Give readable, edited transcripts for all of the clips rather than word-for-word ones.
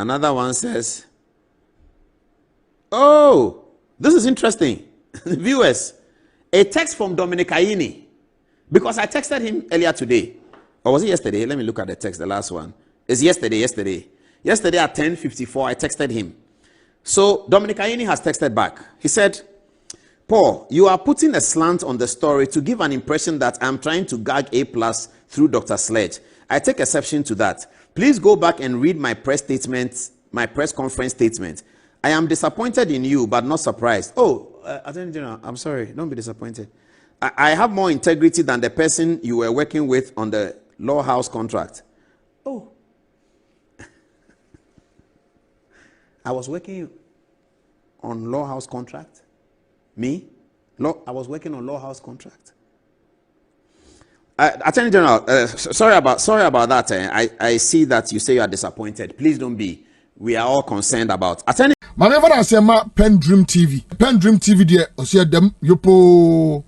Another one says, oh, this is interesting. Viewers, a text from Dominic Aini, because I texted him earlier today. Or was it yesterday? Let me look at the text, the last one. It's yesterday. Yesterday at 10:54, I texted him. So Dominic Aini has texted back. He said, Paul, you are putting a slant on the story to give an impression that I'm trying to gag A+ through Dr. Sledge. I take exception to that. Please go back and read my press statement, my press conference statement. I am disappointed in you, but not surprised. Oh, Attorney General, I'm sorry. Don't be disappointed. I have more integrity than the person you were working with on the Law House contract. Oh. I was working on Law House contract? Me? I was working on Law House contract. Attorney General, sorry about that. I see that you say you are disappointed. Please don't be. We are all concerned about. Attorney. Whenever I say my PENDREAM TV there, I see them yopo.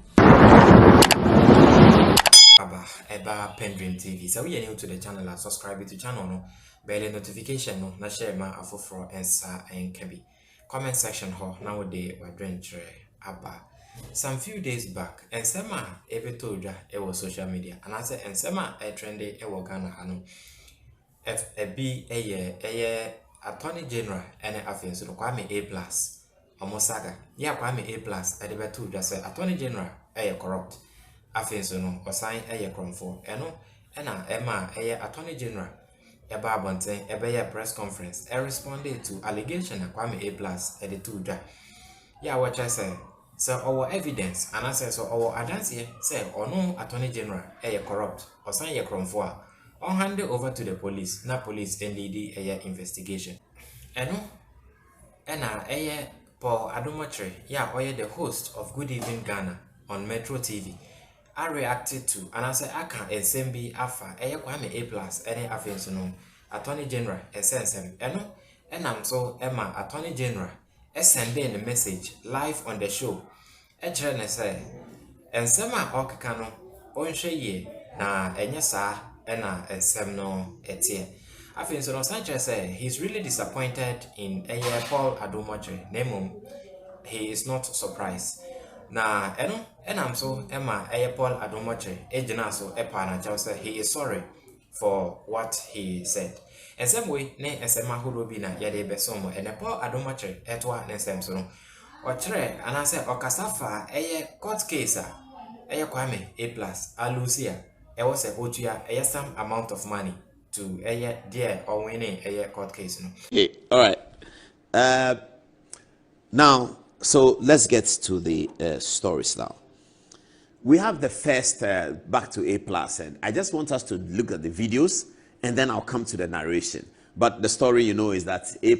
Eba PENDREAM TV. So we are new to the channel and subscribe to the channel. No, bell notification no. Na share ma afofro ensa and kebi. Comment section ho. Nowadays we doing aba. Some few days back, ensema ebe toja ewo social media. And I say ensema trendy ewo Ghana hanu. FB eye Attorney General and afin so Kwame A+. Omosaga. Ya Kwame A+ edebe toja say Attorney General corrupt. Afin so no osan kromfo. Eno ena ema Attorney General eba abonten ebe press conference responded to allegation na Kwame A+ ede toja. Ya what I say. So our evidence and I say so our advance say or no Attorney General corrupt or sign your cromfo on hand it over to the police, na police NDD investigation. And Paul Adom Otchere, the host of Good Evening Ghana on Metro TV. I reacted to and I say I can SMB Alpha Kwame A+ any offense no Attorney General SNSM and I'm so Emma Attorney General sending a message live on the show. Otchere ne say ensema okeka no onhwe ye na enye saa na ensem no etie. Afin so no Sanchez say he's really disappointed in Paul Adom Otchere. Nemum he is not surprised. Na I'm so Emma Paul Adom Otchere ejina so epa na chaw say he is sorry for what he said. And same way, ne ensema hodo bi na yade besomo and Paul Adom Otchere etwa ne ensem so no Otchere and I say okasafa court case Kwame A+ alusia was a otua some amount of money to dear or winning court case no. Okay, all right. Now, so let's get to the stories now. We have the first back to A+, and I just want us to look at the videos and then I'll come to the narration. But the story, is that A+,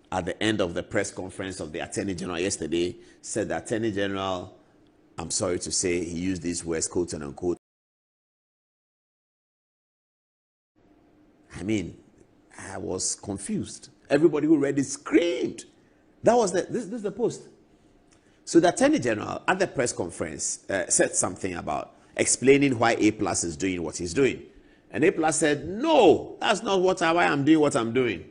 at the end of the press conference of the Attorney General yesterday, said the Attorney General, I'm sorry to say, he used these words, quote and unquote. I mean, I was confused. Everybody who read it screamed. That was this is the post. So the Attorney General at the press conference said something about explaining why A+ is doing what he's doing. And A+ said, no, that's not why I'm doing what I'm doing.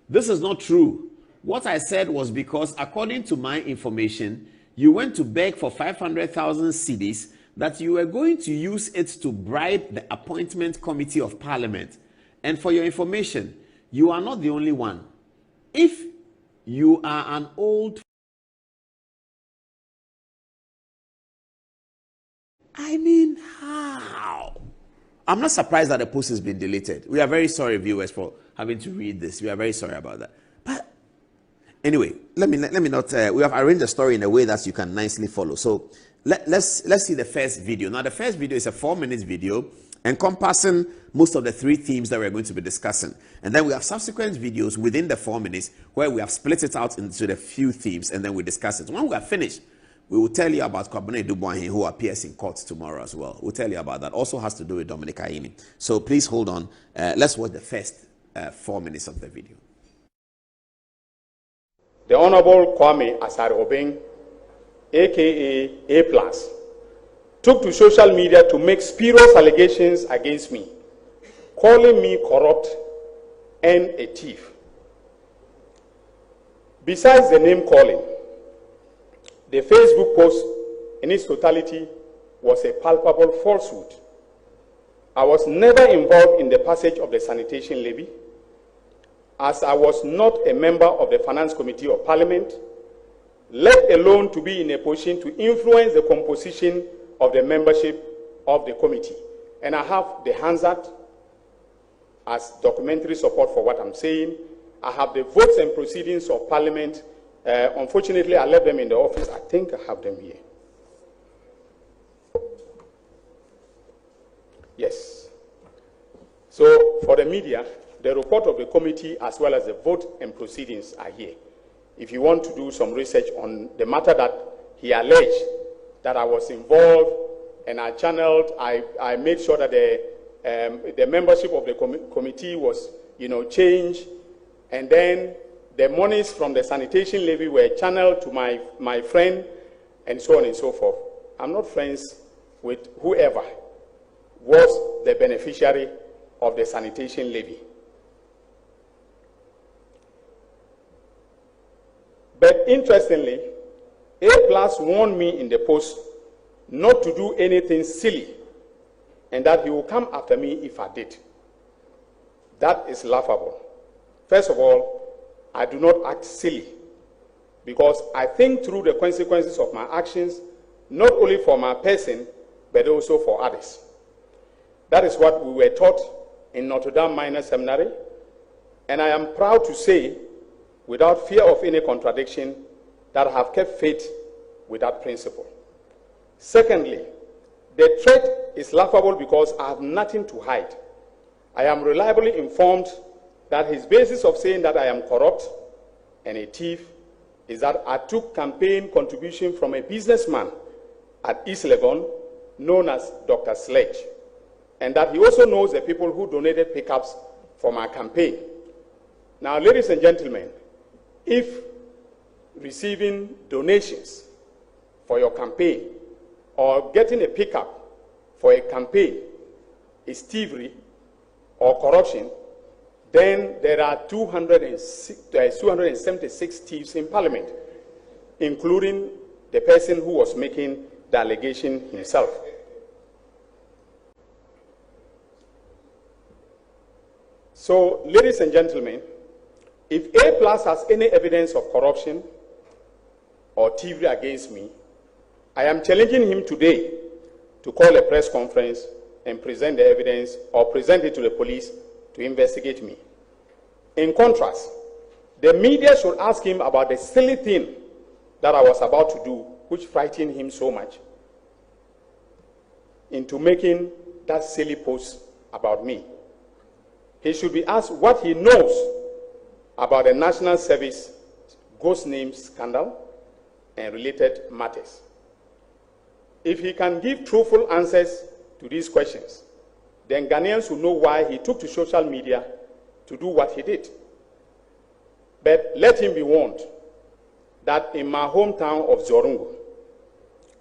This is not true. What I said was because according to my information, you went to beg for 500,000 cedis that you were going to use it to bribe the appointment committee of parliament. And for your information, you are not the only one. If you are an old... I mean, how? I'm not surprised that the post has been deleted. We are very sorry, viewers, for having to read this. We are very sorry about that. But anyway, let me not. We have arranged the story in a way that you can nicely follow. So let's see the first video. Now, the first video is a 4-minute video encompassing most of the 3 themes that we're going to be discussing. And then we have subsequent videos within the 4 minutes where we have split it out into the few themes and then we discuss it. When we are finished, we will tell you about Kwabena Dubois, who appears in court tomorrow as well. We'll tell you about that. Also has to do with Dominic Aini. So please hold on. Let's watch the first 4 minutes of the video. The Honorable Kwame Asare-Obeng, aka A+, took to social media to make spurious allegations against me, calling me corrupt and a thief. Besides the name calling, the Facebook post in its totality was a palpable falsehood. I was never involved in the passage of the sanitation levy, as I was not a member of the Finance Committee of Parliament, let alone to be in a position to influence the composition of the membership of the committee. And I have the Hansard as documentary support for what I'm saying. I have the votes and proceedings of Parliament. Unfortunately, I left them in the office. I think I have them here. Yes. So for the media, the report of the committee as well as the vote and proceedings are here. If you want to do some research on the matter that he alleged that I was involved and I channeled, I made sure that the membership of the committee was, changed, and then the monies from the sanitation levy were channeled to my friend, and so on and so forth. I'm not friends with whoever was the beneficiary of the sanitation levy. But interestingly, A+ warned me in the post not to do anything silly and that he will come after me if I did. That is laughable. First of all, I do not act silly because I think through the consequences of my actions, not only for my person, but also for others. That is what we were taught in Notre Dame Minor Seminary, and I am proud to say, without fear of any contradiction, that I have kept faith with that principle. Secondly, the threat is laughable because I have nothing to hide. I am reliably informed that his basis of saying that I am corrupt and a thief is that I took campaign contribution from a businessman at East Legon known as Dr. Sledge, and that he also knows the people who donated pickups for my campaign. Now, ladies and gentlemen, if receiving donations for your campaign or getting a pickup for a campaign is thievery or corruption, then there are 276 thieves in Parliament, including the person who was making the allegation himself. So, ladies and gentlemen, if A+ has any evidence of corruption or thievery against me, I am challenging him today to call a press conference and present the evidence or present it to the police to investigate me. In contrast, the media should ask him about the silly thing that I was about to do, which frightened him so much into making that silly post about me. He should be asked what he knows about the National Service ghost name scandal and related matters. If he can give truthful answers to these questions, then Ghanaians will know why he took to social media to do what he did. But let him be warned that in my hometown of Zorungu,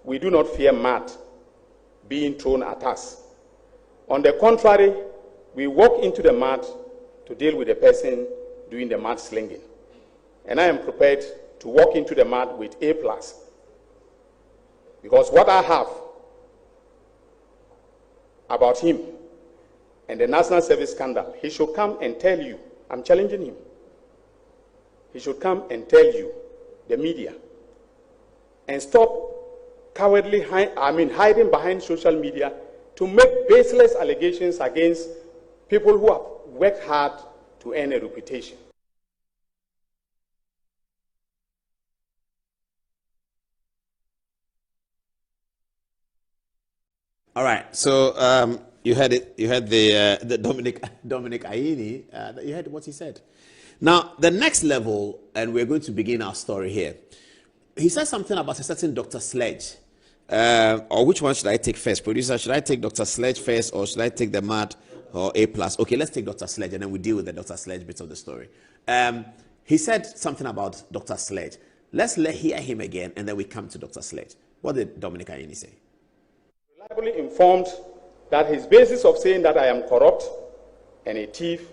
we do not fear mud being thrown at us. On the contrary, we walk into the mud to deal with the person doing the mud slinging. And I am prepared to walk into the mud with A+. Because what I have about him and the National Service scandal, he should come and tell you. I'm challenging him. He should come and tell you, the media, and stop cowardly hiding behind social media to make baseless allegations against people who have worked hard to earn a reputation. All right, so you heard it. You heard the Dominic Aini. You heard what he said. Now, the next level, and we're going to begin our story here. He said something about a certain Dr. Sledge. Or which one should I take first? Producer, should I take Dr. Sledge first, or should I take the MAD or A+? Okay, let's take Dr. Sledge, and then we deal with the Dr. Sledge bit of the story. He said something about Dr. Sledge. Let's hear him again, and then we come to Dr. Sledge. What did Dominic Aini say? Reliably informed that his basis of saying that I am corrupt and a thief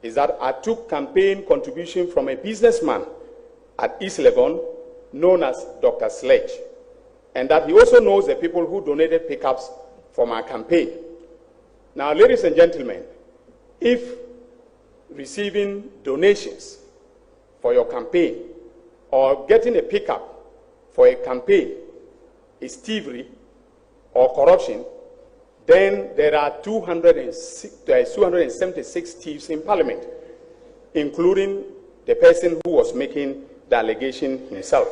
is that I took campaign contribution from a businessman at East Legon, known as Dr. Sledge, and that he also knows the people who donated pickups for my campaign. Now, ladies and gentlemen, if receiving donations for your campaign or getting a pickup for a campaign is thievery or corruption, then there are 276 thieves in Parliament, including the person who was making the allegation himself.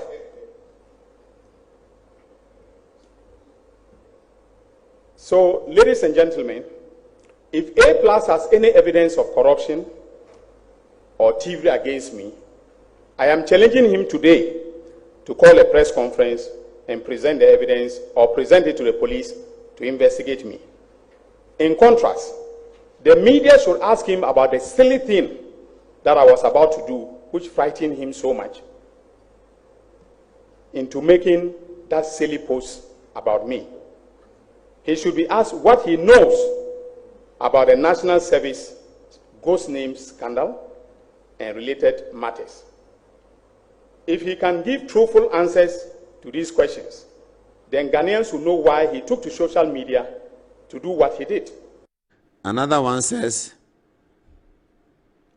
So, ladies and gentlemen, if A+ has any evidence of corruption or thievery against me, I am challenging him today to call a press conference and present the evidence or present it to the police to investigate me. In contrast, the media should ask him about the silly thing that I was about to do, which frightened him so much into making that silly post about me. He should be asked what he knows about the National Service ghost name scandal and related matters. If he can give truthful answers to these questions, then Ghanaians will know why he took to social media to do what he did. Another one says,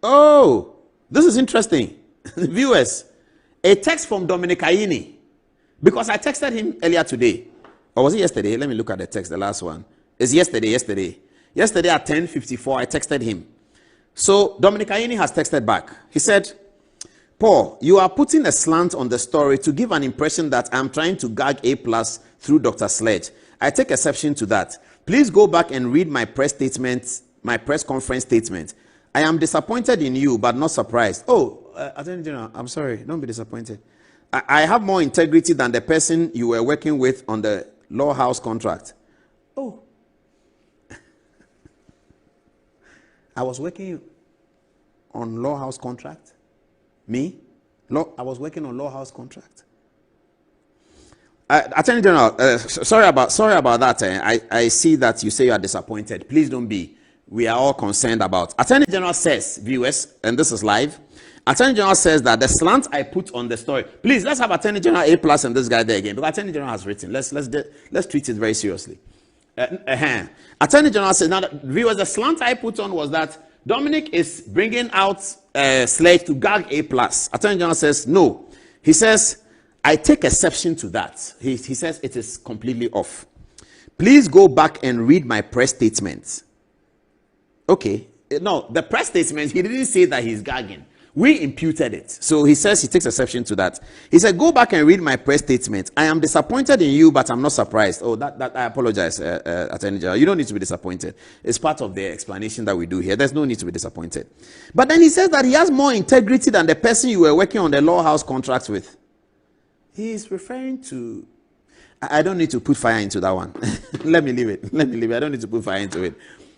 oh, this is interesting. Viewers, a text from Dominic Aini, because I texted him earlier today. Or was it yesterday? Let me look at the text, the last one. It's yesterday. Yesterday at 10:54, I texted him. So Dominic Aini has texted back. He said, Paul, you are putting a slant on the story to give an impression that I'm trying to gag A+ through Dr. Sledge. I take exception to that. Please go back and read my press conference statement. I am disappointed in you, but not surprised. Oh, Attorney General, I'm sorry. Don't be disappointed. I have more integrity than the person you were working with on the Law House contract. Oh. I was working on Law House contract. Me? I was working on Law House contract. Attorney General, sorry about that. I see that you say you are disappointed. Please don't be. We are all concerned about. Attorney General says, viewers, and this is live. Attorney General says that the slant I put on the story. Please, let's have Attorney General A+ and this guy there again. Because Attorney General has written. Let's treat it very seriously. Attorney General says, now, viewers, the slant I put on was that Dominic is bringing out Sledge to gag A+. Attorney General says, no. He says, I take exception to that. He says it is completely off. Please go back and read my press statement. Okay. No, the press statement, he didn't say that he's gagging. We imputed it. So he says he takes exception to that. He said, go back and read my press statement. I am disappointed in you, but I'm not surprised. Oh, that I apologize, Attorney General. You don't need to be disappointed. It's part of the explanation that we do here. There's no need to be disappointed. But then he says that he has more integrity than the person you were working on the Law House contracts with. He is referring to... I don't need to put fire into that one. Let me leave it. I don't need to put fire into it.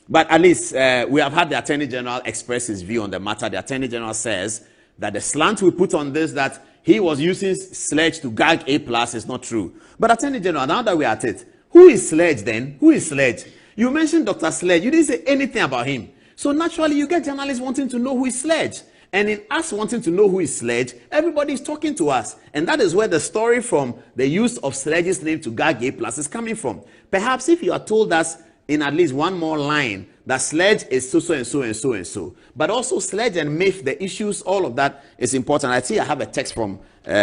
But at least we have had the Attorney General express his view on the matter. The Attorney General says that the slant we put on this, that he was using Sledge to gag A+, is not true. But Attorney General, now that we're at it, who is Sledge then? Who is Sledge? You mentioned Dr. Sledge. You didn't say anything about him. So naturally, you get journalists wanting to know who is Sledge. And in us wanting to know who is Sledge, everybody is talking to us. And that is where the story from the use of Sledge's name to gag A+ is coming from. Perhaps if you are told us in at least one more line that Sledge is so and so and so and so, but also Sledge and MIF, the issues, all of that is important. I see I have a text from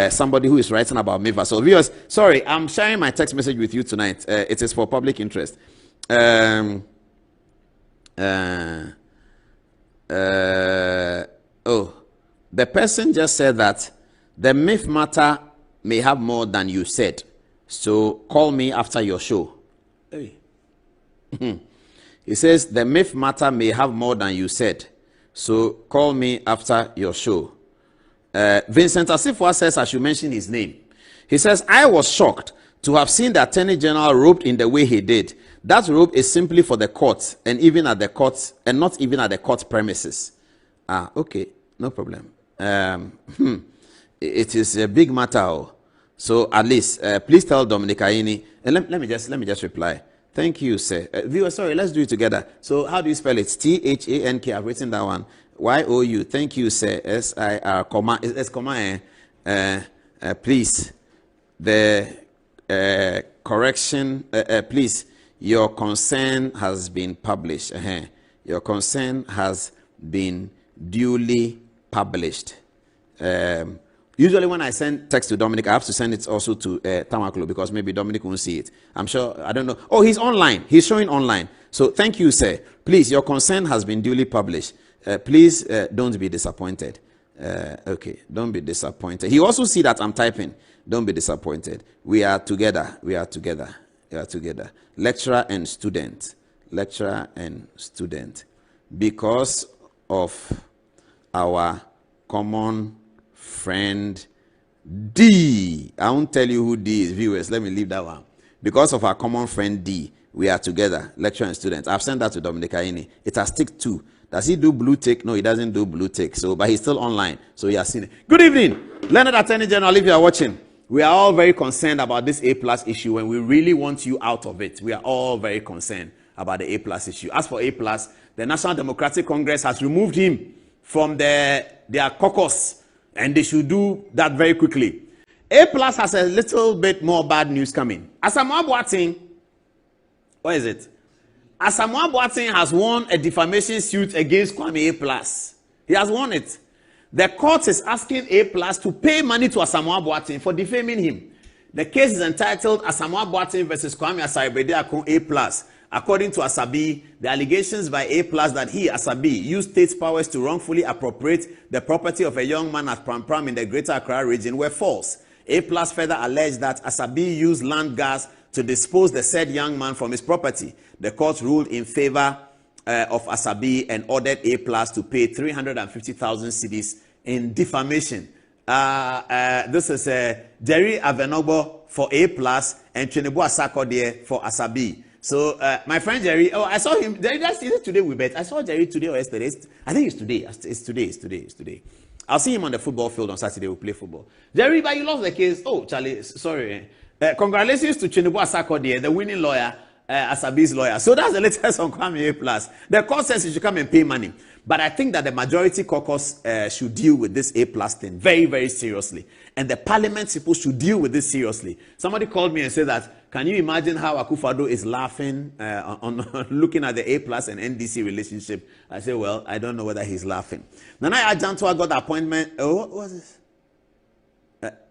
somebody who is writing about MIF. So viewers, sorry, I'm sharing my text message with you tonight. It is for public interest. Oh, the person just said that the MIF matter may have more than you said. So call me after your show. Hey. He says the MIF matter may have more than you said. So call me after your show. Vincent Asifwa says I should mention his name. He says, I was shocked to have seen the Attorney General roped in the way he did. That rope is simply for the court and even at the court and not even at the court premises. Okay, no problem. It is a big matter. So at least please tell Dominic Aini, and let me just reply. Thank you, sir. Viewer, sorry, let's do it together. So how do you spell it? T-H-A-N-K. I've written that one. Y-O-U. Thank you, sir. S-I-R, comma. It's comma, Please, the correction, please, your concern has been published. Your concern has been duly published. Usually when I send text to Dominic, I have to send it also to Tamaklo because maybe Dominic won't see it. I'm sure, I don't know. Oh, he's online. He's showing online. So thank you, sir. Please, your concern has been duly published. Please don't be disappointed. Okay, don't be disappointed. He also see that I'm typing. Don't be disappointed. We are together. We are together. We are together. Lecturer and student. Lecturer and student. Because of our common friend D. I won't tell you who D is, viewers. Let me leave that one. Because of our common friend D, we are together. Lecturer and student. I've sent that to Dominic Aini. It has ticked 2. Does he do blue tick? No, he doesn't do blue tick. So, but he's still online. So he has seen it. Good evening, Leonard Attorney General. If you are watching, we are all very concerned about this A+ issue, and we really want you out of it. We are all very concerned about the A+ issue. As for A+, the National Democratic Congress has removed him from their caucus, and they should do that very quickly. A+ has a little bit more bad news coming. Asamoah Boateng, what is it? Asamoah Boateng has won a defamation suit against Kwame A+. He has won it. The court is asking A+ to pay money to Asamoah Boateng for defaming him. The case is entitled Asamoah Boateng versus Kwame Asare-Bede A+. According to Asabi, the allegations by A+ that he, Asabi, used state powers to wrongfully appropriate the property of a young man at Pram in the Greater Accra region were false. A+ further alleged that Asabi used land gas to dispose the said young man from his property. The court ruled in favor of Asabi and ordered A+ to pay 350,000 cedis in defamation. This is Jerry Avenobo for A+ and Chenebo Asakode for Asabi. So, my friend Jerry, I saw him. Jerry, is it today we bet? I saw Jerry today or yesterday. I think it's today. It's today. I'll see him on the football field on Saturday. We'll play football. Jerry, but you lost the case. Oh, Charlie, sorry. Congratulations to Chenebo Asakode, the winning lawyer, Asabi's lawyer. So that's the latest on Kwame A+. The court says he should come and pay money. But I think that the majority caucus should deal with this A+ thing very, very seriously. And the parliament people should deal with this seriously. Somebody called me and said that, can you imagine how Akufo-Addo is laughing on looking at the A+ and NDC relationship? I said, well, I don't know whether he's laughing. Nana Ajantua got the appointment. Oh, what was this?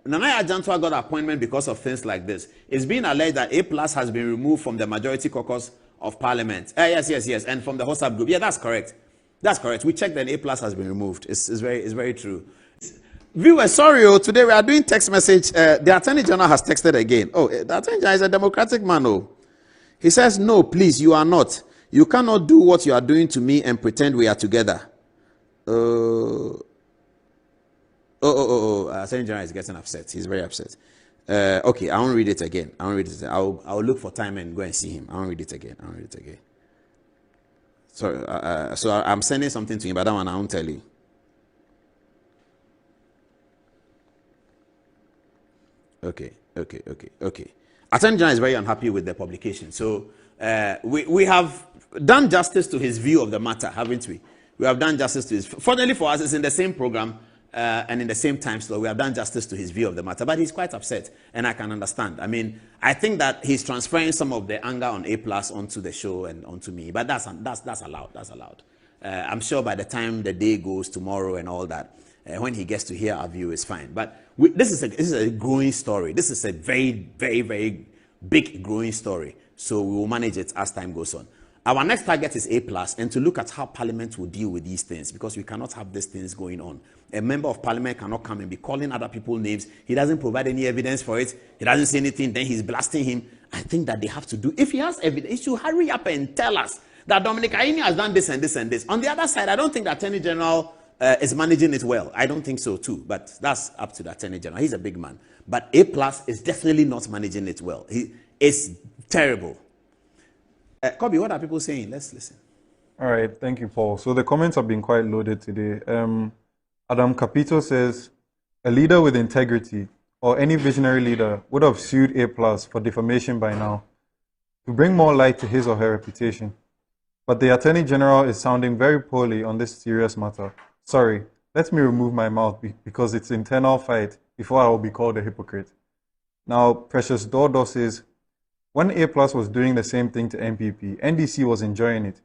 Nana Ajantua got appointment because of things like this. It's being alleged that A+ has been removed from the majority caucus of parliament. Yes. And from the WhatsApp group. Yeah, that's correct. That's correct. We checked that A+ has been removed. It's very true. Viewers, sorry, today we are doing text message. The Attorney General has texted again. Oh, the Attorney General is a democratic man. Oh. He says, no, please, you are not. You cannot do what you are doing to me and pretend we are together. Attorney General is getting upset. He's very upset. Okay, I won't read it again. I'll look for time and go and see him. I won't read it again. So I'm sending something to him, but that one I won't tell you. Okay. Attorney General is very unhappy with the publication. So we have done justice to his view of the matter, haven't we? We have done justice to his. Fortunately for us, it's in the same program and in the same time slot. We have done justice to his view of the matter, but he's quite upset, and I can understand. I mean, I think that he's transferring some of the anger on A+ onto the show and onto me, but that's allowed. That's allowed. I'm sure by the time the day goes tomorrow and all that, when he gets to hear our view, is fine. But this is a growing story. This is a very, very, very big growing story. So we will manage it as time goes on. Our next target is A+, and to look at how Parliament will deal with these things, because we cannot have these things going on. A member of Parliament cannot come and be calling other people names. He doesn't provide any evidence for it. He doesn't say anything. Then he's blasting him. I think that they have to do. If he has evidence, he should hurry up and tell us that Dominic Aini has done this and this and this. On the other side, I don't think the Attorney General is managing it well. I don't think so too, but that's up to the Attorney General. He's a big man. But A+ is definitely not managing it well. He is terrible. Kobe, what are people saying? Let's listen. All right, thank you, Paul. So the comments have been quite loaded today. Adam Capito says, a leader with integrity or any visionary leader would have sued A+ for defamation by now to bring more light to his or her reputation. But the Attorney General is sounding very poorly on this serious matter. Sorry, Let me remove my mouth because it's internal fight before I will be called a hypocrite. Now, Precious Dordo says, when A+ was doing the same thing to MPP, NDC was enjoying it.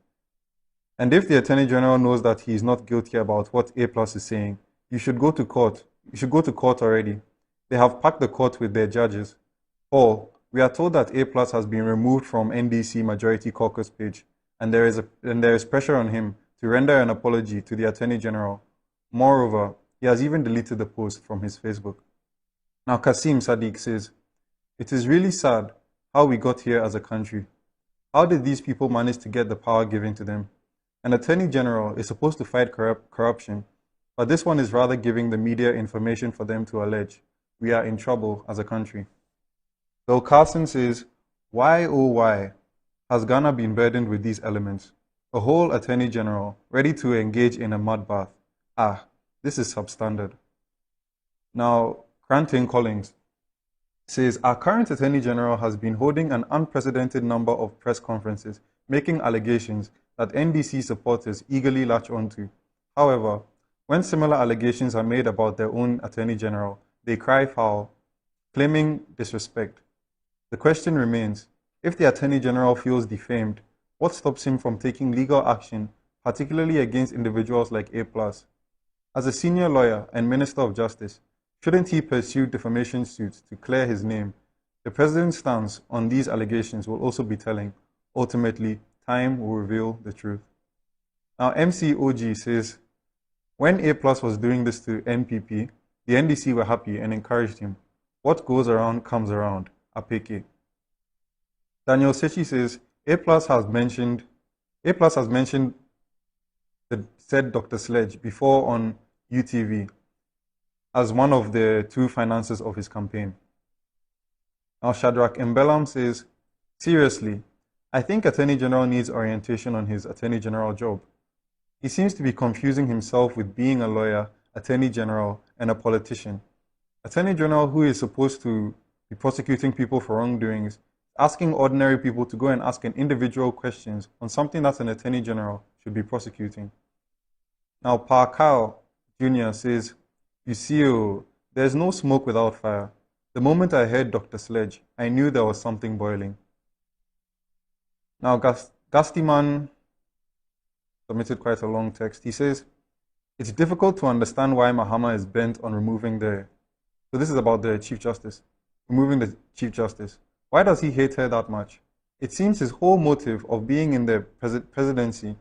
And if the Attorney General knows that he is not guilty about what A+ is saying, you should go to court. You should go to court already. They have packed the court with their judges. Paul, we are told that A+ has been removed from NDC Majority Caucus page, and there is pressure on him to render an apology to the Attorney General. Moreover, he has even deleted the post from his Facebook. Now, Kasim Sadiq says, it is really sad how we got here as a country. How did these people manage to get the power given to them? An Attorney General is supposed to fight corruption, but this one is rather giving the media information for them to allege. We are in trouble as a country. Bill Carson says, why oh why has Ghana been burdened with these elements? A whole Attorney General ready to engage in a mud bath. Ah, this is substandard. Now, Cranton Collins says, our current Attorney General has been holding an unprecedented number of press conferences, making allegations that NDC supporters eagerly latch onto. However, when similar allegations are made about their own Attorney General, they cry foul, claiming disrespect. The question remains, if the Attorney General feels defamed, what stops him from taking legal action, particularly against individuals like A+? As a senior lawyer and Minister of Justice, shouldn't he pursue defamation suits to clear his name? The President's stance on these allegations will also be telling. Ultimately, time will reveal the truth. Now, MCOG says, when A+ was doing this to NPP, the NDC were happy and encouraged him. What goes around comes around. Apeke. Daniel Sechi says, A+ has mentioned said Dr. Sledge before on UTV as one of the two finances of his campaign. Now, Shadrach Mbelam says, seriously, I think Attorney General needs orientation on his Attorney General job. He seems to be confusing himself with being a lawyer, Attorney General, and a politician. Attorney General, who is supposed to be prosecuting people for wrongdoings, asking ordinary people to go and ask an individual questions on something that an Attorney General should be prosecuting. Now, Pa Kyle Jr. says, you see, there's no smoke without fire. The moment I heard Dr. Sledge, I knew there was something boiling. Now, Gastiman submitted quite a long text. He says, it's difficult to understand why Mahama is bent on removing so this is about the Chief Justice, removing the Chief Justice. Why does he hate her that much? It seems his whole motive of being in the presidency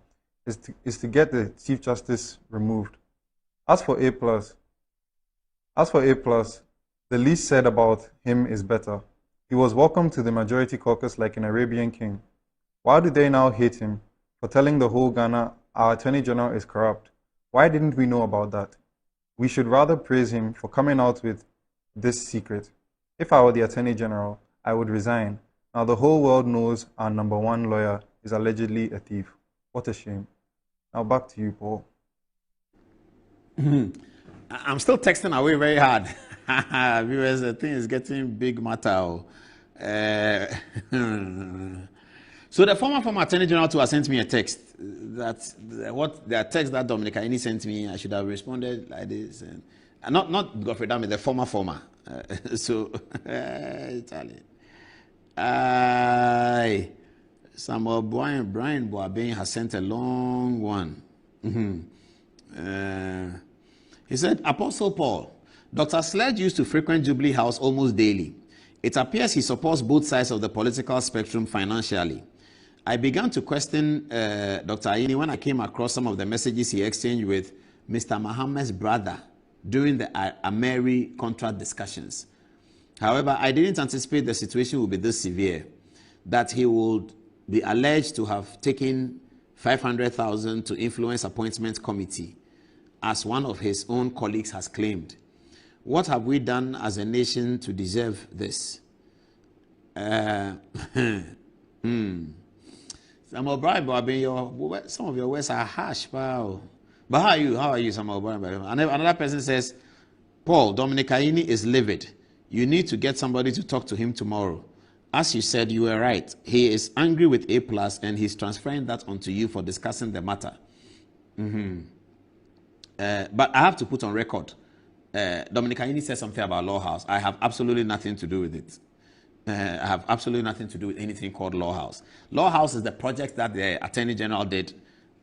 is to get the Chief Justice removed. As for A+, the least said about him is better. He was welcomed to the Majority Caucus like an Arabian king. Why do they now hate him for telling the whole Ghana our Attorney General is corrupt? Why didn't we know about that? We should rather praise him for coming out with this secret. If I were the Attorney General, I would resign. Now the whole world knows our #1 lawyer is allegedly a thief. What a shame. Now back to you, Paul. I'm still texting away very hard. Viewers, the thing is getting big matter. So the former Attorney General too has sent me a text. The text that Dominic Aini sent me, I should have responded like this. And not Godfrey Dami, the former. So Italian. Samuel Brian Boabeng has sent a long one. He said, Apostle Paul, Dr. Sledge used to frequent Jubilee House almost daily. It appears he supports both sides of the political spectrum financially. I began to question Dr. Aini when I came across some of the messages he exchanged with Mr. Mohammed's brother during the Ameri contract discussions. However, I didn't anticipate the situation would be this severe, that he would be alleged to have taken 500,000 to influence appointment committee, as one of his own colleagues has claimed. What have we done as a nation to deserve this? Samuel Brian, some of your words are harsh, pal. But how are you, Samuel Brian? Another person says, Paul, Dominic Aini is livid. You need to get somebody to talk to him tomorrow. As you said, you were right. He is angry with A+ and he's transferring that onto you for discussing the matter. But I have to put on record. Dominic Ayini said something about Law House. I have absolutely nothing to do with it. I have absolutely nothing to do with anything called Law House. Law House is the project that the Attorney General did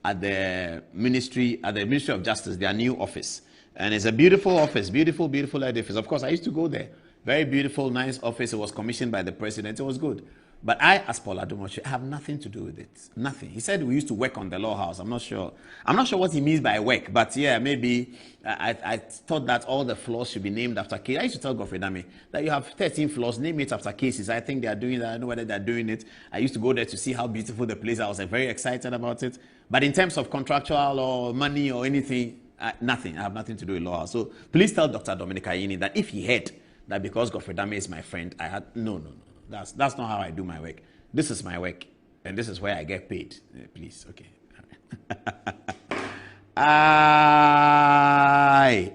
at the Ministry of Justice, their new office. And it's a beautiful office, beautiful edifice. Of course, I used to go there. Very beautiful, nice office. It was commissioned by the president. It was good. But I, as Paul Adom, have nothing to do with it. Nothing. He said we used to work on the Law House. I'm not sure what he means by work. But yeah, maybe I thought that all the floors should be named after cases. I used to tell Godfrey Dame that you have 13 floors, name it after cases. I think they are doing that. I don't know whether they're doing it. I used to go there to see how beautiful the place is. I was very excited about it. But in terms of contractual or money or anything, nothing. I have nothing to do with Law House. So please tell Dr. Dominic Ayini that if he heard that because Godfrey Dame is my friend, I had no. That's not how I do my work. This is my work, and this is where I get paid. Please, okay.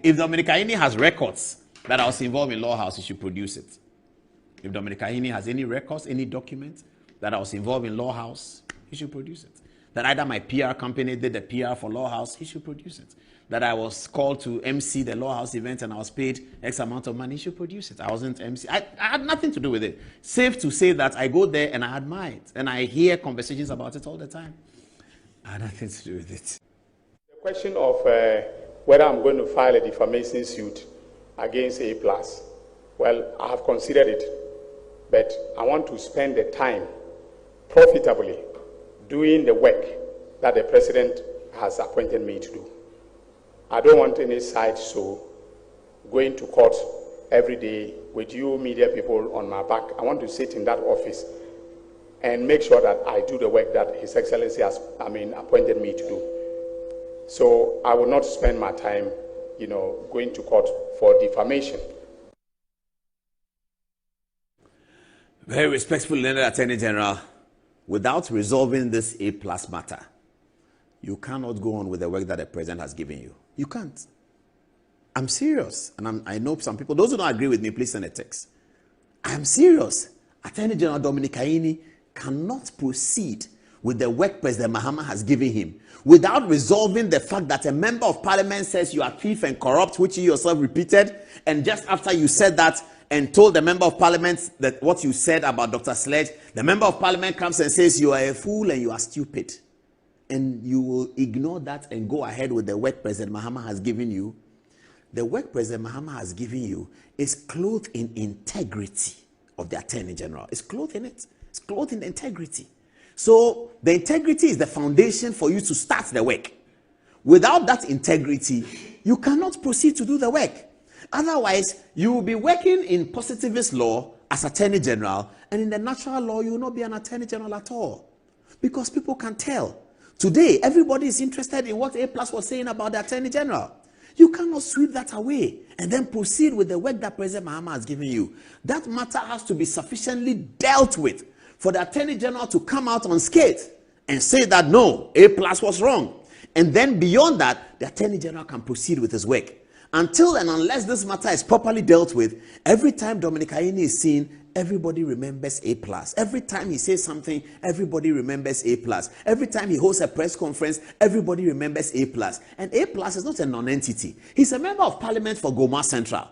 If Dominic Ayini has records that I was involved in Law House, he should produce it. If Dominic Ayini has any records, any document that I was involved in Law House, he should produce it. That either my PR company did the PR for Law House, he should produce it. That I was called to MC the Law House event and I was paid X amount of money, he should produce it. I wasn't MC. I had nothing to do with it. Safe to say that I go there and I admire it. And I hear conversations about it all the time. I had nothing to do with it. The question of whether I'm going to file a defamation suit against A+, well, I have considered it. But I want to spend the time profitably doing the work that the president has appointed me to do. I don't want any side show going to court every day with you media people on my back. I want to sit in that office and make sure that I do the work that His Excellency has, appointed me to do. So I will not spend my time, going to court for defamation. Very respectful, Leonard Attorney General. Without resolving this A+ matter, you cannot go on with the work that the president has given you. You can't. I'm serious. And I know some people, those who don't agree with me, please send a text. I'm serious. Attorney General Dominic Ayini cannot proceed with the work President Mahama has given him without resolving the fact that a member of parliament says you are thief and corrupt, which you yourself repeated. And just after you said that and told the member of parliament that what you said about Dr. Sledge, the member of parliament comes and says you are a fool and you are stupid. And you will ignore that and go ahead with the work President Mahama has given you. The work President Mahama has given you is clothed in integrity of the Attorney General. It's clothed in it. It's clothed in integrity. So the integrity is the foundation for you to start the work. Without that integrity, you cannot proceed to do the work. Otherwise, you will be working in positivist law as Attorney General, and in the natural law, you will not be an Attorney General at all. Because people can tell. Today, everybody is interested in what A+ was saying about the Attorney General. You cannot sweep that away and then proceed with the work that President Mahama has given you. That matter has to be sufficiently dealt with for the Attorney General to come out unscathed and say that no, A+ was wrong. And then beyond that, the Attorney General can proceed with his work. Until and unless this matter is properly dealt with, every time Dominic Ayini is seen, everybody remembers A+. Every time he says something, everybody remembers A+. Every time he hosts a press conference, everybody remembers A+. And A+ is not a non-entity. He's a member of parliament for Goma Central.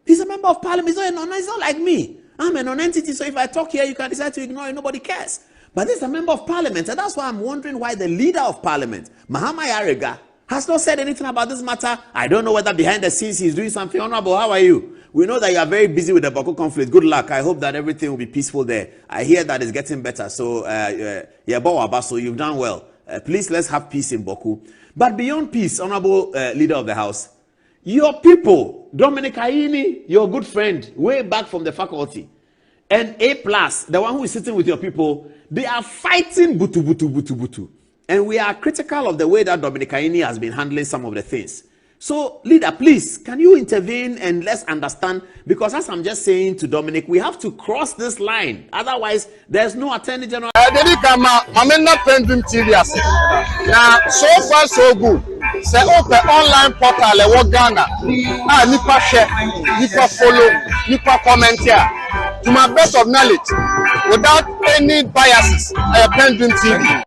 He's a member of parliament. He's not a non-entity. He's not like me. I'm a non-entity, so if I talk here, you can decide to ignore it. Nobody cares. But this is a member of parliament, and that's why I'm wondering why the leader of parliament, Mahama Yarega, has not said anything about this matter. I don't know whether behind the scenes he's doing something. Honorable, how are you? We know that you are very busy with the Boko conflict. Good luck. I hope that everything will be peaceful there. I hear that it's getting better. So, so you've done well. Please, let's have peace in Boko. But beyond peace, Honorable Leader of the House, your people, Dominic Ayini, your good friend, way back from the faculty, and A+, the one who is sitting with your people, they are fighting butu. And we are critical of the way that Dominic Ayini has been handling some of the things. So, leader, please, can you intervene and let's understand? Because as I'm just saying to Dominic, we have to cross this line. Otherwise, there's no Attorney General. PENDREAM TV. Now, so far so good. Say open online portal le Ghana. Nipa share, nipa follow, nipa comment here. To my best of knowledge, without any biases, PENDREAM TV.